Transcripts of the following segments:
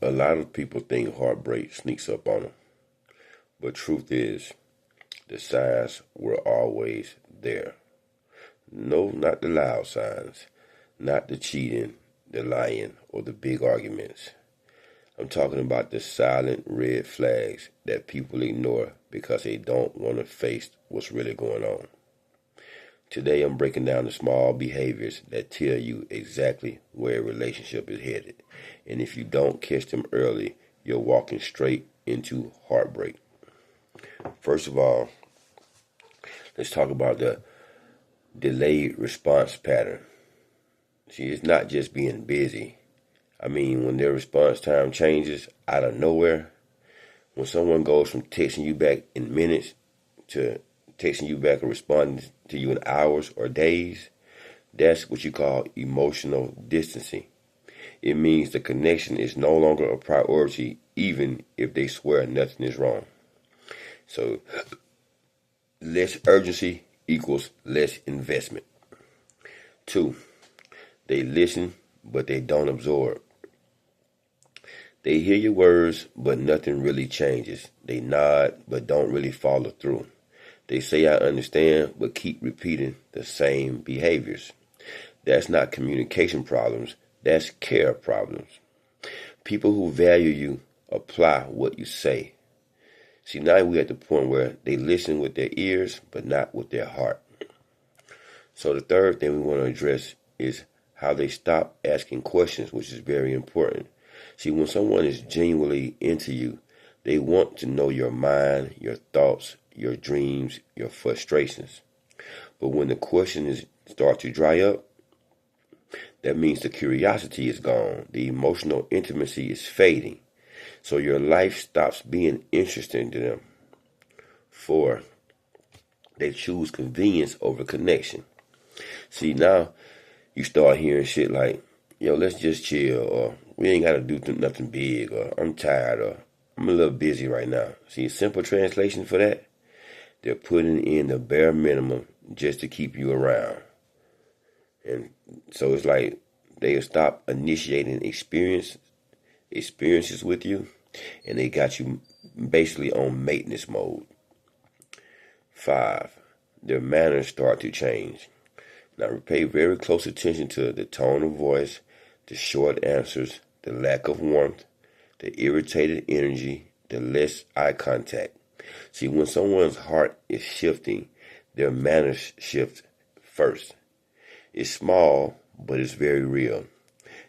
A lot of people think heartbreak sneaks up on them, but truth is, the signs were always there. No, not the loud signs, not the cheating, the lying, or the big arguments. I'm talking about the silent red flags that people ignore because they don't want to face what's really going on. Today I'm breaking down the small behaviors that tell you exactly where a relationship is headed. And if you don't catch them early, you're walking straight into heartbreak. First of all, let's talk about the delayed response pattern. See, it's not just being busy. I mean, when their response time changes out of nowhere, when someone goes from texting you back in minutes to texting you back or responding to you in hours or days, that's what you call emotional distancing. It means the connection is no longer a priority, even if they swear nothing is wrong. So, less urgency equals less investment. 2, they listen, but they don't absorb. They hear your words, but nothing really changes. They nod, but don't really follow through. They say, I understand, but keep repeating the same behaviors. That's not communication problems, that's care problems. People who value you apply what you say. See, now we're at the point where they listen with their ears, but not with their heart. So the third thing we want to address is how they stop asking questions, which is very important. See, when someone is genuinely into you, they want to know your mind, your thoughts, your dreams, your frustrations. But when the questions start to dry up, that means the curiosity is gone. The emotional intimacy is fading. So your life stops being interesting to them. 4, they choose convenience over connection. See, now you start hearing shit like, yo, let's just chill, or we ain't got to do nothing big, or I'm tired, or I'm a little busy right now. See, a simple translation for that, they're putting in the bare minimum just to keep you around. And so it's like they'll stop initiating experiences with you, and they got you basically on maintenance mode. 5, their manners start to change. Now pay very close attention to the tone of voice, the short answers, the lack of warmth, the irritated energy, the less eye contact. See, when someone's heart is shifting, their manners shift first. It's small, but it's very real.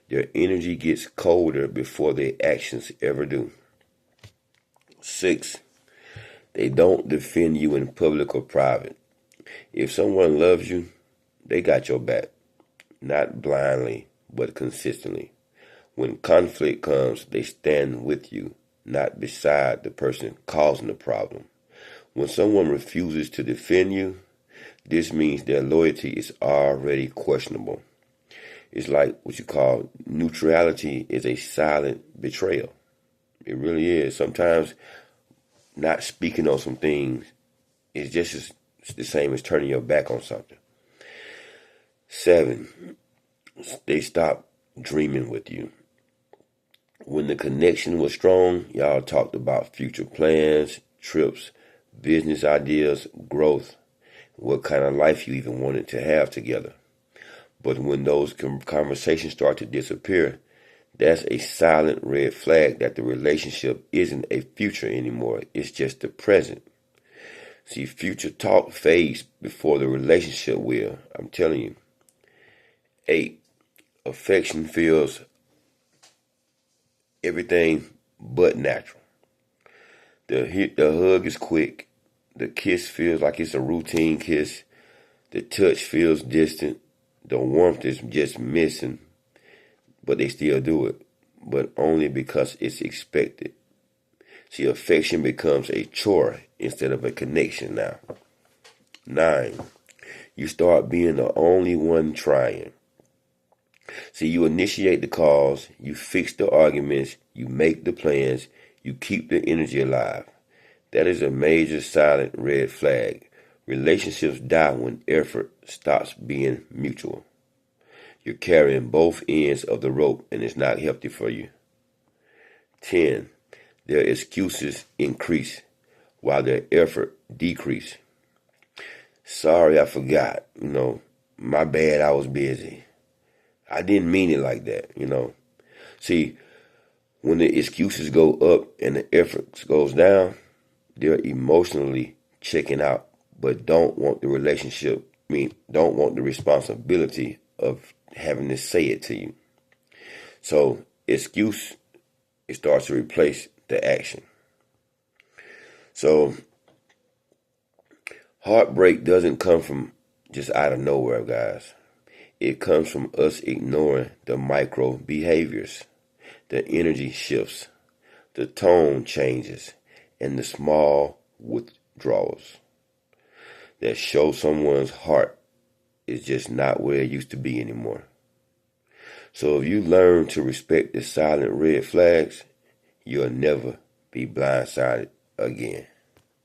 Their energy gets colder before their actions ever do. 6, they don't defend you in public or private. If someone loves you, they got your back. Not blindly, but consistently. When conflict comes, they stand with you, not beside the person causing the problem. When someone refuses to defend you, this means their loyalty is already questionable. It's like what you call neutrality is a silent betrayal. It really is. Sometimes not speaking on some things is just the same as turning your back on something. 7, they stop dreaming with you. When the connection was strong, y'all talked about future plans, trips, business ideas, growth, what kind of life you even wanted to have together. But when those conversations start to disappear, that's a silent red flag that the relationship isn't a future anymore. It's just the present. See, future talk fades before the relationship will. I'm telling you. 8, affection feels everything but natural. The hug is quick. The kiss feels like it's a routine kiss. The touch feels distant. The warmth is just missing. But they still do it. But only because it's expected. See, affection becomes a chore instead of a connection now. 9, you start being the only one trying. See, you initiate the calls, you fix the arguments, you make the plans, you keep the energy alive. That is a major silent red flag. Relationships die when effort stops being mutual. You're carrying both ends of the rope, and it's not healthy for you. 10. Their excuses increase while their effort decrease. Sorry, I forgot. My bad, I was busy. I didn't mean it like that. See, when the excuses go up and the effort goes down, they're emotionally checking out, but don't want the relationship, don't want the responsibility of having to say it to you. So, excuse, it starts to replace the action. So, heartbreak doesn't come from just out of nowhere, guys. It comes from us ignoring the micro behaviors, the energy shifts, the tone changes, and the small withdrawals that show someone's heart is just not where it used to be anymore. So if you learn to respect the silent red flags, you'll never be blindsided again.